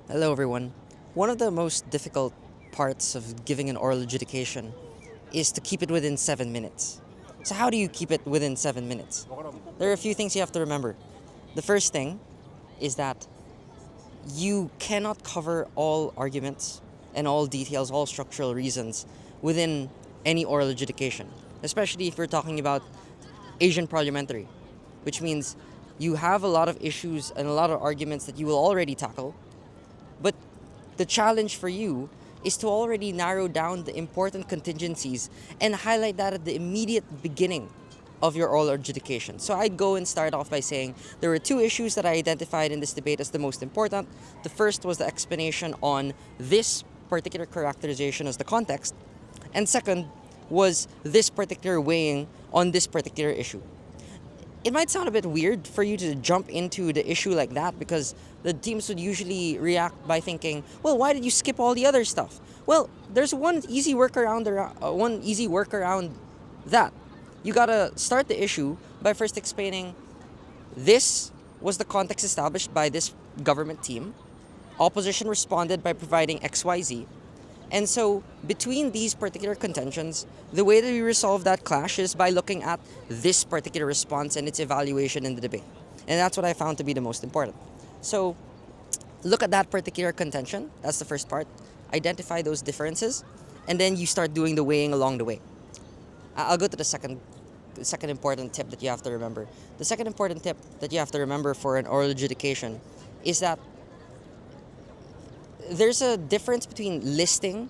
Hello, everyone. One of the most difficult parts of giving an oral adjudication is to keep it within 7 minutes. So, how do you keep it within 7 minutes? There are a few things you have to remember. The first thing is that you cannot cover all arguments and all details, all structural reasons within any oral adjudication, especially if we're talking about Asian parliamentary, which means you have a lot of issues and a lot of arguments that you will already tackle, but the challenge for you is to already narrow down the important contingencies and highlight that at the immediate beginning of your oral adjudication. So I'd go and start off by saying there were two issues that I identified in this debate as the most important. The first was the explanation on this particular characterization as the context, and second was this particular weighing on this particular issue. It might sound a bit weird for you to jump into the issue like that because the teams would usually react by thinking, "Well, why did you skip all the other stuff?" Well, there's one easy workaround that you gotta start the issue by first explaining this was the context established by this government team. Opposition responded by providing XYZ. And so, between these particular contentions, the way that we resolve that clash is by looking at this particular response and its evaluation in the debate. And that's what I found to be the most important. So, look at that particular contention. That's the first part. Identify those differences, and then you start doing the weighing along the way. I'll go to the second important tip that you have to remember. The second important tip that you have to remember for an oral adjudication is that there's a difference between listing,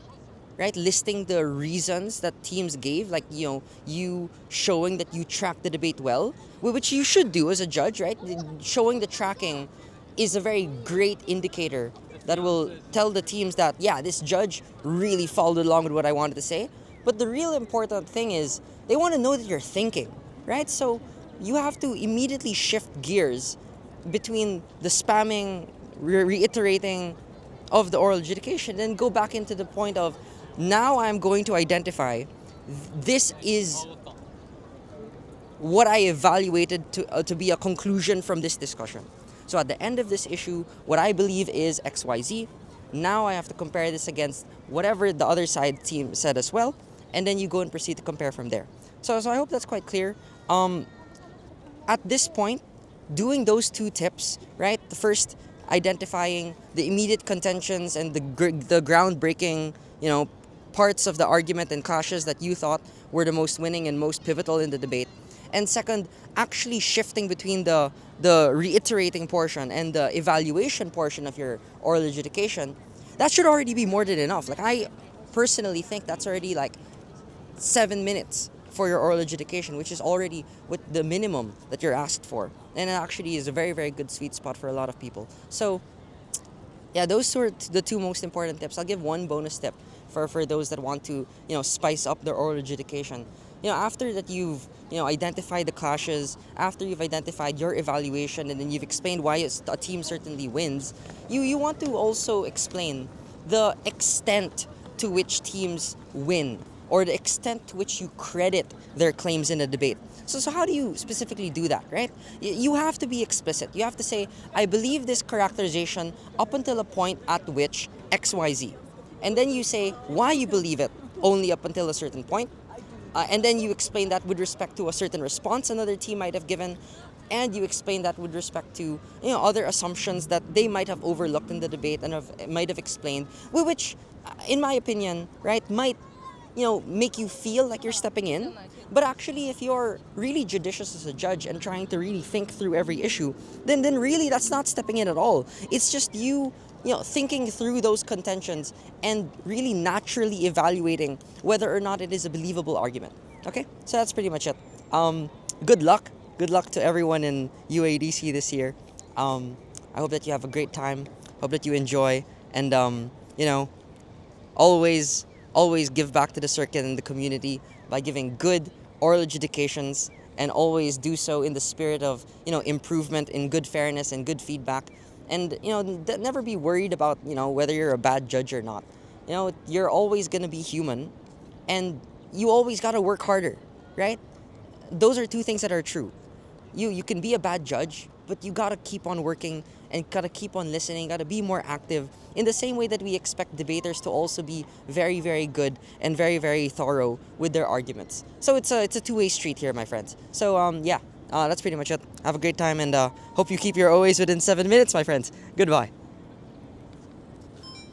right? Listing the reasons that teams gave, like, you showing that you tracked the debate well, which you should do as a judge, right? Showing the tracking is a very great indicator that will tell the teams that, yeah, this judge really followed along with what I wanted to say. But the real important thing is they want to know that you're thinking, right? So you have to immediately shift gears between the spamming, reiterating of the oral adjudication, then go back into the point of now I'm going to identify this is what I evaluated to be a conclusion from this discussion. So at the end of this issue, what I believe is XYZ. Now I have to compare this against whatever the other side team said as well, and then you go and proceed to compare from there. So I hope that's quite clear. At this point, doing those two tips, right? The first, identifying the immediate contentions and the groundbreaking, parts of the argument and clashes that you thought were the most winning and most pivotal in the debate. And second, actually shifting between the reiterating portion and the evaluation portion of your oral adjudication. That should already be more than enough. Like, I personally think that's already like 7 minutes for your oral adjudication, which is already what the minimum that you're asked for. And it actually is a very, very good sweet spot for a lot of people. So, yeah, those are the two most important tips. I'll give one bonus tip for those that want to, spice up their oral adjudication. After that you've, identified the clashes, after you've identified your evaluation, and then you've explained why a team certainly wins, you want to also explain the extent to which teams win or the extent to which you credit their claims in a debate. So how do you specifically do that, right? You have to be explicit. You have to say, I believe this characterization up until a point at which XYZ. And then you say why you believe it only up until a certain point. And then you explain that with respect to a certain response another team might have given. And you explain that with respect to other assumptions that they might have overlooked in the debate and might have explained, which, in my opinion, right, might make you feel like you're stepping in. But actually, if you're really judicious as a judge and trying to really think through every issue, then really that's not stepping in at all. It's just you, thinking through those contentions and really naturally evaluating whether or not it is a believable argument. Okay, so that's pretty much it. Good luck. Good luck to everyone in UADC this year. I hope that you have a great time. Hope that you enjoy, and always give back to the circuit and the community by giving good oral adjudications, and always do so in the spirit of improvement, in good fairness and good feedback. And never be worried about whether you're a bad judge or not. You're always going to be human, and you always got to work harder, right? Those are two things that are true. You can be a bad judge, but you got to keep on working and gotta keep on listening, gotta be more active in the same way that we expect debaters to also be very, very good and very, very thorough with their arguments. So it's a two-way street here, my friends. So yeah, that's pretty much it. Have a great time and hope you keep your OAs within 7 minutes, my friends. Goodbye.